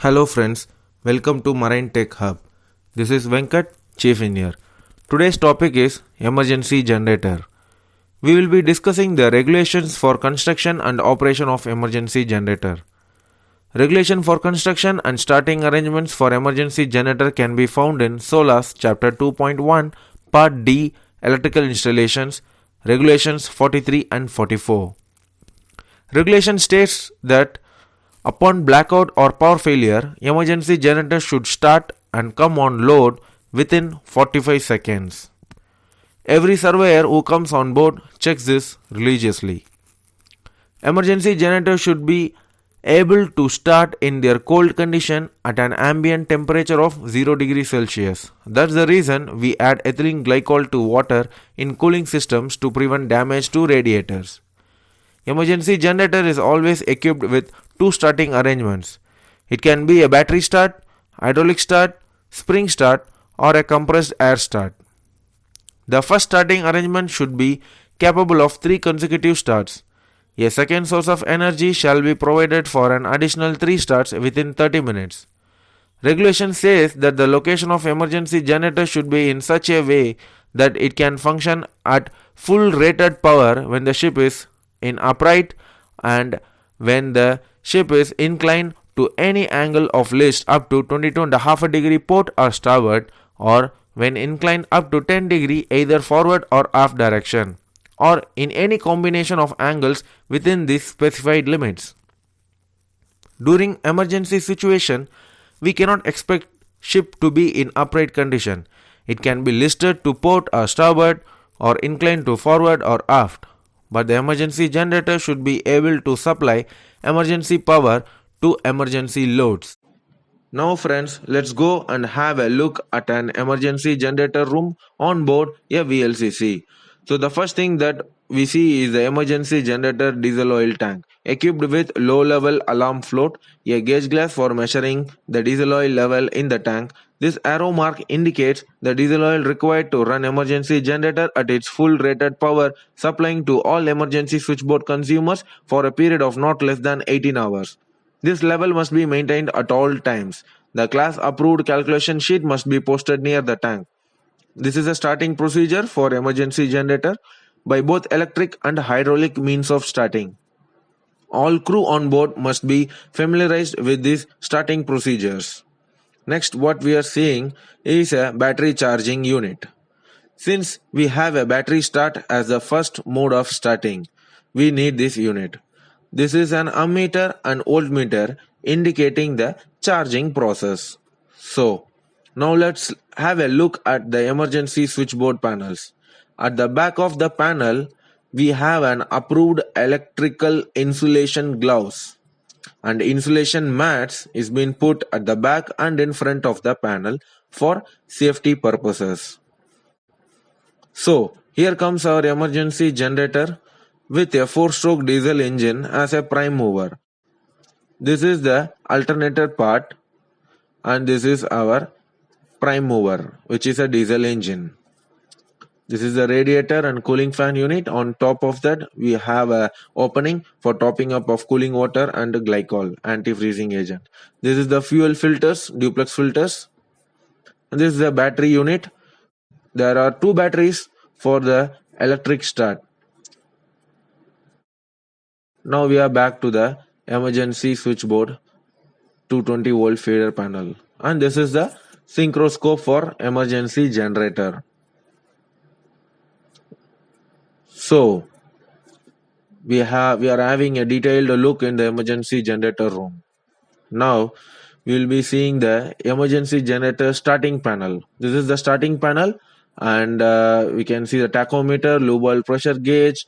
Hello friends, welcome to Marine Tech Hub. This is Venkat, Chief Engineer. Today's topic is emergency generator. We will be discussing the regulations for construction and operation of emergency generator. Regulation for construction and starting arrangements for emergency generator can be found in SOLAS Chapter 2.1 Part D Electrical Installations, Regulations 43 and 44. Regulation states that upon blackout or power failure, emergency generator should start and come on load within 45 seconds. Every surveyor who comes on board checks this religiously. Emergency generator should be able to start in their cold condition at an ambient temperature of 0 degrees Celsius. That's the reason we add ethylene glycol to water in cooling systems to prevent damage to radiators. Emergency generator is always equipped with two starting arrangements. It can be a battery start, hydraulic start, spring start, or a compressed air start. The first starting arrangement should be capable of 3 consecutive starts. A second source of energy shall be provided for an additional 3 starts within 30 minutes. Regulation says that the location of emergency generator should be in such a way that it can function at full rated power when the ship is in upright and when the ship is inclined to any angle of least up to 22.5 degree port or starboard, or when inclined up to 10 degree either forward or aft direction, or in any combination of angles within these specified limits. During emergency situation, we cannot expect ship to be in upright condition. It can be listed to port or starboard or inclined to forward or aft. But the emergency generator should be able to supply emergency power to emergency loads. Now friends, let's go and have a look at an emergency generator room on board a VLCC. So the first thing that we see is the emergency generator diesel oil tank, equipped with low-level alarm float, a gauge glass for measuring the diesel oil level in the tank. This arrow mark indicates the diesel oil required to run emergency generator at its full rated power, supplying to all emergency switchboard consumers for a period of not less than 18 hours. This level must be maintained at all times. The class approved calculation sheet must be posted near the tank. This is a starting procedure for emergency generator by both electric and hydraulic means of starting. All crew on board must be familiarized with these starting procedures. Next, what we are seeing is a battery charging unit. Since we have a battery start as the first mode of starting, we need this unit. This is an ammeter and voltmeter indicating the charging process. So, now let's have a look at the emergency switchboard panels. At the back of the panel, we have an approved electrical insulation gloves, and insulation mats is being put at the back and in front of the panel for safety purposes. So, here comes our emergency generator with a 4-stroke diesel engine as a prime mover. This is the alternator part, and this is our prime mover, which is a diesel engine. This is the radiator and cooling fan unit. On top of that, we have a opening for topping up of cooling water and glycol, anti-freezing agent. This is the fuel filters, duplex filters. And this is the battery unit. There are 2 batteries for the electric start. Now we are back to the emergency switchboard 220 volt feeder panel. And this is the synchroscope for emergency generator. So, we are having a detailed look in the emergency generator room. Now, we will be seeing the emergency generator starting panel. This is the starting panel, and we can see the tachometer, lube oil pressure gauge,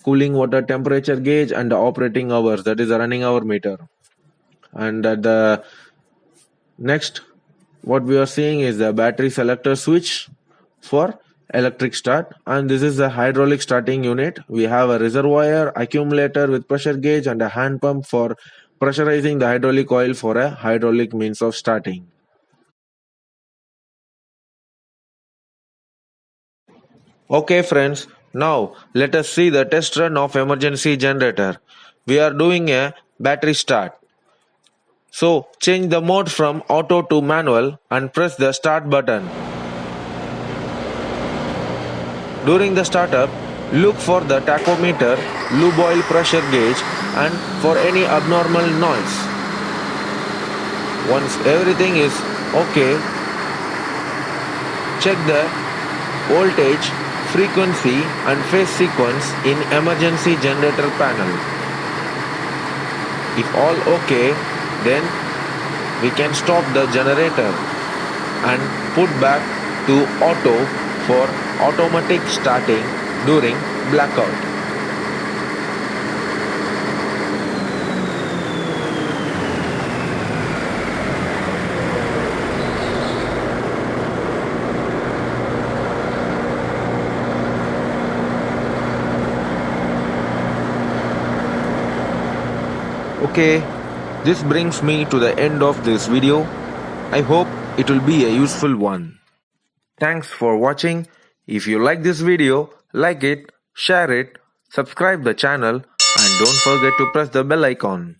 cooling water temperature gauge, and the operating hours, that is the running hour meter. And the next, what we are seeing is the battery selector switch for electric start, and this is the hydraulic starting unit. We have a reservoir, accumulator with pressure gauge, and a hand pump for pressurizing the hydraulic oil for a hydraulic means of starting. Okay friends, now let us see the test run of emergency generator. We are doing a battery start. So change the mode from auto to manual and press the start button. During the startup, look for the tachometer, lube oil pressure gauge and for any abnormal noise. Once everything is okay, check the voltage, frequency and phase sequence in emergency generator panel. If all okay, then we can stop the generator and put back to auto for automatic starting during blackout. Okay, this brings me to the end of this video. I hope it will be a useful one. Thanks for watching. If you like this video, like it, share it, subscribe the channel and don't forget to press the bell icon.